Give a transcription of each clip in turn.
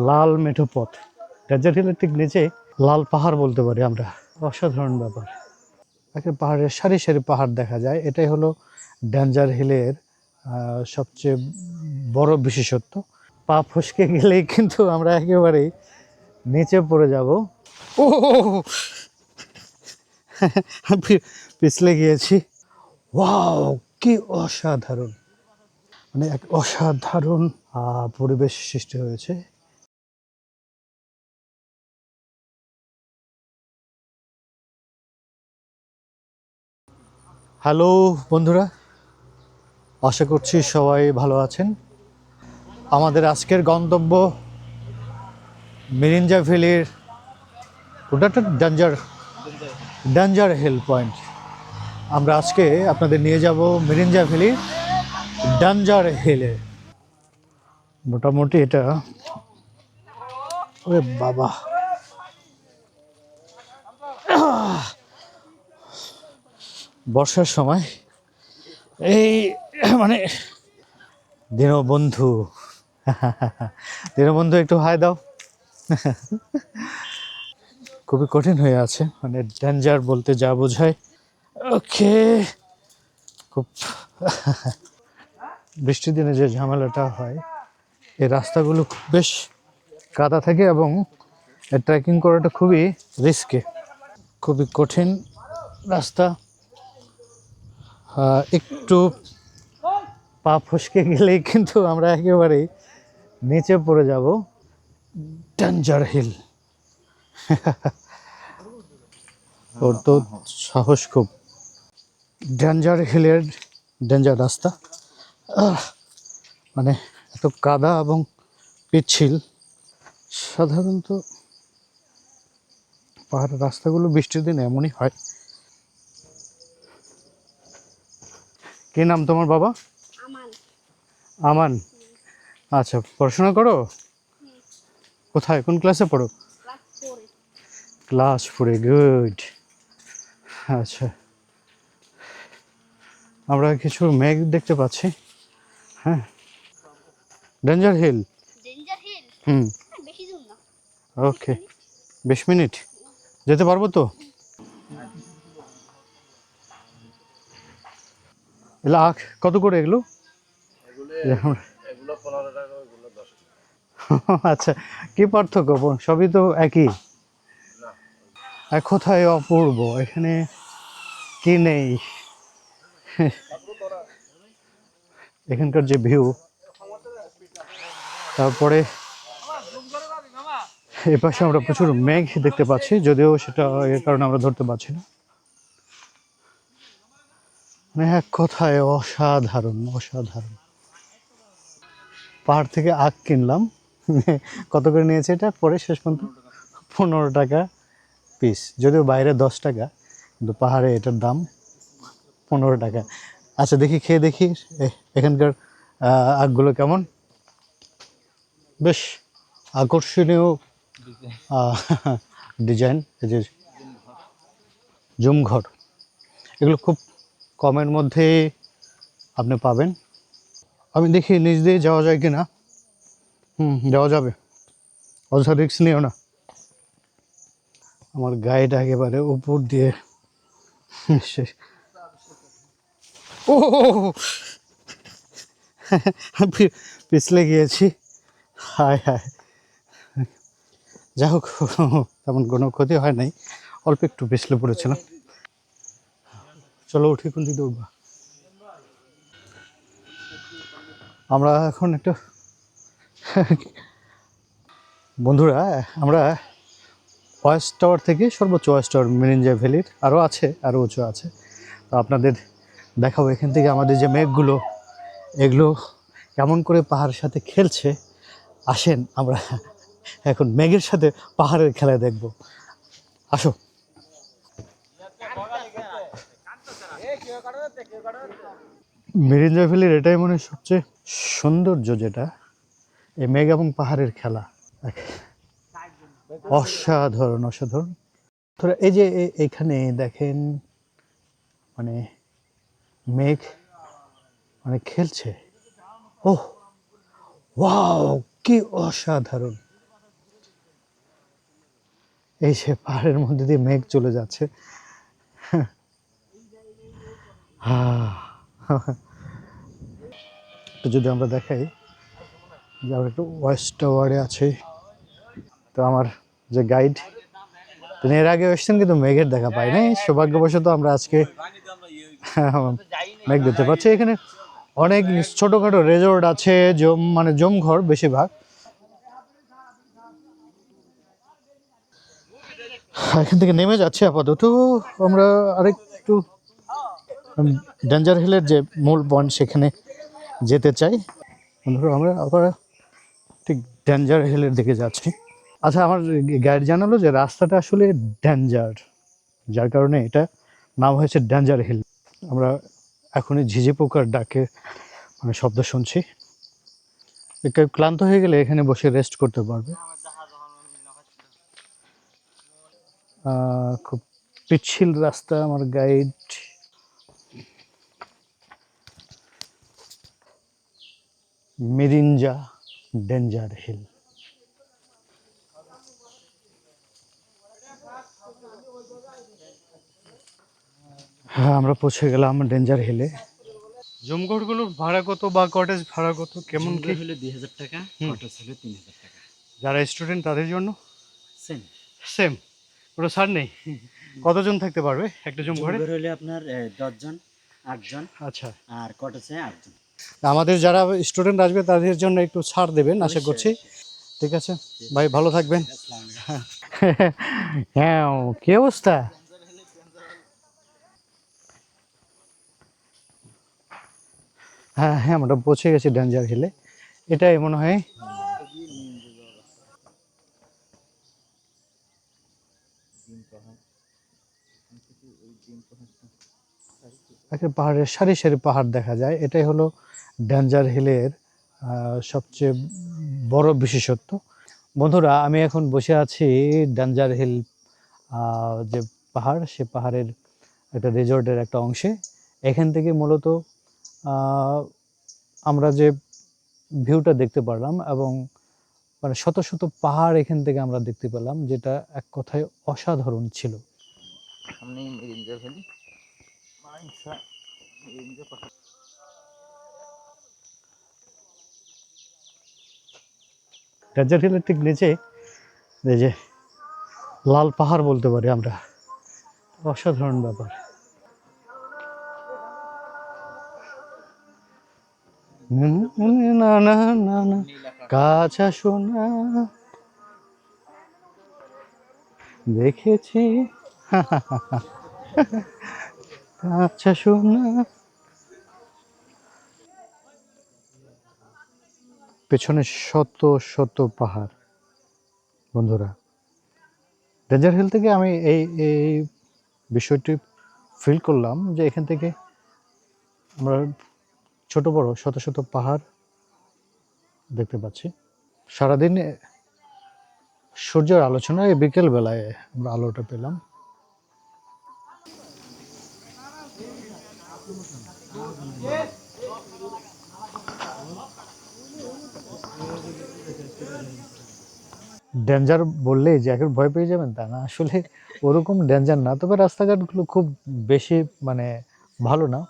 লাল মেঠো পথ, ডেজার্ট হিলের ঠিক নিচে লাল পাহাড় বলতে পারি আমরা। অসাধারণ ব্যাপার, একটা পাহাড়ের সারি সারি পাহাড় দেখা যায়। এটাই হলো ডেঞ্জার হিলের সবচেয়ে বড় বিশেষত্ব। পা ফসকে গেলেই কিন্তু আমরা একেবারেই নিচে পড়ে যাব। ও পিছলে গিয়েছি। ওয়াও, কি অসাধারণ, মানে এক অসাধারণ পরিবেশ সৃষ্টি হয়েছে। হ্যালো বন্ধুরা, আশা করছি সবাই ভালো আছেন। আমাদের আজকের গন্তব্য মিরিঞ্জা ভ্যালির ওটা ডেঞ্জার ডেঞ্জার হিল পয়েন্ট। আমরা আজকে আপনাদের নিয়ে যাব মিরিঞ্জা ভ্যালির ডেঞ্জার হিলে। মোটামুটি এটা, ওরে বাবা, বর্ষার সময় এই মানে দীনবন্ধু দীনবন্ধু একটু হাই দাও। খুবই কঠিন হয়ে আছে, মানে ডেঞ্জার বলতে যা বোঝায়। ওকে, খুব বৃষ্টির দিনে যে ঝামেলাটা হয়, এই রাস্তাগুলো বেশ কাদা থাকে এবং ট্রেকিং করাটা খুবই রিস্কি, খুবই কঠিন রাস্তা। একটু পা ফসকে গেলেই কিন্তু আমরা একেবারেই নিচে পড়ে যাব। ডেঞ্জার হিল, ওর তো সাহস খুব। ডেঞ্জার হিলের ডেঞ্জার রাস্তা, মানে এত কাদা এবং পিচ্ছিল। সাধারণত পাহাড়ের রাস্তাগুলো বৃষ্টির দিনে এমনই হয়। কি নাম তোমার বাবা? আমান। আচ্ছা, পড়াশোনা করো? কোথায়, কোন ক্লাসে পড়ো? Class 4, good. আচ্ছা, আমরা কিছু মেঘ দেখতে পাচ্ছি। হ্যাঁ, ডেঞ্জার হিল। হুম, ওকে, 20 মিনিট যেতে পারবো তো? এগুলো আখ কত করে এগুলো? আচ্ছা, কি পার্থক্য? সবই তো একই। এক কোথায় অপূর্ব, এখানে কি নেই? এখানকার যে ভিউ, তারপরে এই পাশে আমরা প্রচুর মেঘ দেখতে পাচ্ছি, যদিও সেটা এর কারণে আমরা ধরতে পারছি না। মানে এক কথায় অসাধারণ অসাধারণ। পাহাড় থেকে আখ কিনলাম। কত করে নিয়েছে এটা পরে শেষ পর্যন্ত? 15 টাকা পিস, যদিও বাইরে 10 টাকা, কিন্তু পাহাড়ে এটার দাম 15 টাকা। আচ্ছা, দেখি খেয়ে দেখি এখানকার আখগুলো কেমন। বেশ আকর্ষণীয় ডিজাইন, এই যে জুমঘর, এগুলো খুব কমের মধ্যে আপনি পাবেন। আমি দেখি নিচ দিয়ে যাওয়া যায় কিনা। যাওয়া যাবে, অযথা রিস্ক নিও না। আমার গাইড একেবারে উপর দিয়ে ও পিছলে গিয়েছি। হায় হায়, যাই হোক, তেমন কোনো ক্ষতি হয় নাই, অল্প একটু পিছলে পড়েছিলাম। চলো উঠি, কোন দিকে উঠবা? আমরা এখন একটু বন্ধুরা, আমরা ওয়াচ টাওয়ার থেকে সর্বোচ্চ ওয়াচ টাওয়ার মিরিঞ্জা ভ্যালির, আরও আছে, আরও উঁচু আছে, তো আপনাদের দেখাবো এখান থেকে আমাদের যে মেঘগুলো, এগুলো কেমন করে পাহাড়ের সাথে খেলছে। আসেন আমরা এখন মেঘের সাথে পাহাড়ের খেলা দেখব, আসো। মিরিঞ্জা ভ্যালির এটাই মনে হয় সবচেয়ে সৌন্দর্য, যেটা এই মেঘ এবং পাহাড়ের খেলা, অসাধারণ অসাধারণ। ধরো এই যে এখানে দেখেন, মানে মেঘ মানে খেলছে। ওহ ওয়াও, কি অসাধারণ। এই যে পাহাড়ের মধ্যে দিয়ে মেঘ চলে যাচ্ছে। তো যদি আমরা দেখাই যে আমরা একটু ওয়াচ টাওয়ারে আছি, তো আমার যে গাইড তিনি এর আগে এসেছেন কিন্তু মেঘের দেখা পাই নাই। সৌভাগ্যবশত আমরা আজকে মেঘ দেখতে পাচ্ছি। এখানে অনেক ছোটখাটো রেজর্ট আছে, মানে জমঘর বেশিরভাগ। এখান থেকে নেমে যাচ্ছে আপাতত। আমরা আরেকটু ডেঞ্জার হিলের যে মূল পয়েন্ট সেখানে যেতে চাই। বন্ধুরা আমরা আবার ঠিক ডেঞ্জার হিলের দিকে যাচ্ছি। আচ্ছা, আমার গাইড জানালো যে রাস্তাটা আসলে ডেঞ্জার, যার কারণে এটা নাম হয়েছে ডেঞ্জার হিল। আমরা এখনই ঝিঝি পোকার ডাকে মানে শব্দ শুনছি। কেউ ক্লান্ত হয়ে গেলে এখানে বসে রেস্ট করতে পারবে। খুব পিচ্ছিল রাস্তা। আমার গাইড মিরিঞ্জা ডেঞ্জার হিল। হ্যাঁ, আমরা পৌঁছে গেলাম ডেঞ্জার হিলে। জমঘরগুলোর ভাড়া কত বা কটেজ ভাড়া কত, কেমন কি? হলে 2000 টাকা, কটেজ হলে 3000 টাকা। যারা স্টুডেন্ট তাদের জন্য সেম সেম, কোনো ছাড় নেই? কতজন থাকতে পারবে একটা জমঘরে? হলে আপনার 10 জন, 8 জন। আচ্ছা, আর কটেজে 8 জন। আমাদের যারা স্টুডেন্ট আসবে তাদের জন্য একটু ছাড় দেবেন আশা করছি। ঠিক আছে ভাই, ভালো থাকবেন। হ্যাঁ, কি অবস্থা? হ্যাঁ হ্যাঁ, আমরা পৌঁছে গেছি ডেঞ্জার হিলে। এটাই মনে হয় একটা পাহাড়ের সারি সারি পাহাড় দেখা যায়। এটাই হলো ডেঞ্জার হিলের সবচেয়ে বড় বিশেষত্ব। বন্ধুরা, আমি এখন বসে আছি ডেঞ্জার হিল যে পাহাড়, সে পাহাড়ের একটা রিসর্টের একটা অংশে। এখান থেকে মূলত আমরা যে ভিউটা দেখতে পারলাম এবং মানে শত শত পাহাড় এখান থেকে আমরা দেখতে পেলাম, যেটা এক কথায় অসাধারণ ছিল। ডেঞ্জার হিলের ঠিক নিচে এই যে লাল পাহাড় বলতে পারি আমরা, অসাধারণ ব্যাপার। না না না না, কাছে শোনা দেখেছি, আচ্ছা শোনা। পেছনে শত শত পাহাড়। বন্ধুরা, ডেঞ্জার হিল থেকে আমি এই এই বিষয়টি ফিল করলাম যে এখান থেকে আমরা ছোট বড় শত শত পাহাড় দেখতে পাচ্ছি। সারাদিন সূর্যের আলোচনায় বিকেল বেলায় আমরা আলোটা পেলাম। ডেঞ্জার বললেই যে এখন ভয় পেয়ে যাবেন তা না, আসলে ওরকম ডেঞ্জার না। তবে রাস্তাঘাটগুলো খুব বেশি মানে ভালো না,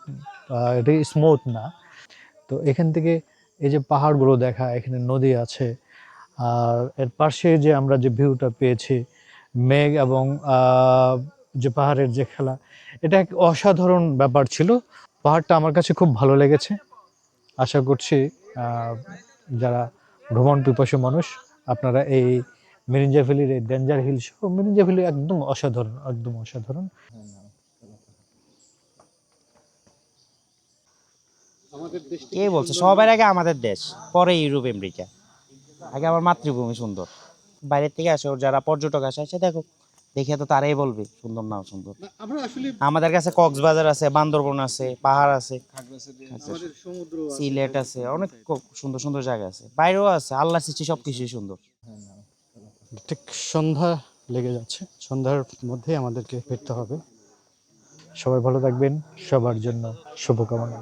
এটি স্মুথ না। তো এখান থেকে এই যে পাহাড়গুলো দেখা, এখানে নদী আছে, আর এর পাশে যে আমরা যে ভিউটা পেয়েছি, মেঘ এবং যে পাহাড়ের যে খেলা, এটা এক অসাধারণ ব্যাপার ছিল। পাহাড়টা আমার কাছে খুব ভালো লেগেছে। আশা করছি যারা ভ্রমণ পিপাসু মানুষ, আপনারা এই মিরিঞ্জা ভ্যালির এই ডেঞ্জার হিল সহ মিরিঞ্জা ভ্যালি একদম অসাধারণ, একদম অসাধারণ। কে বলছে সবার আগে আমাদের দেশ, পরে ইউরোপ আমেরিকা, আগে আমার মাতৃভূমি সুন্দর। বাইরের থেকে আসে, ওর যারা পর্যটক আসে সে দেখো, দেখে তো তারাই বলবে সুন্দর না সুন্দর। আমাদের কাছে কক্সবাজার আছে, বান্দরবন আছে, পাহাড় আছে, সিলেট আছে, অনেক সুন্দর সুন্দর জায়গা আছে, বাইরেও আছে। আল্লাহ সৃষ্টি সবকিছুই সুন্দর। ঠিক সন্ধ্যা লেগে যাচ্ছে, সন্ধ্যার মধ্যে আমাদেরকে ফিরতে হবে। সবাই ভালো থাকবেন, সবার জন্য শুভকামনা।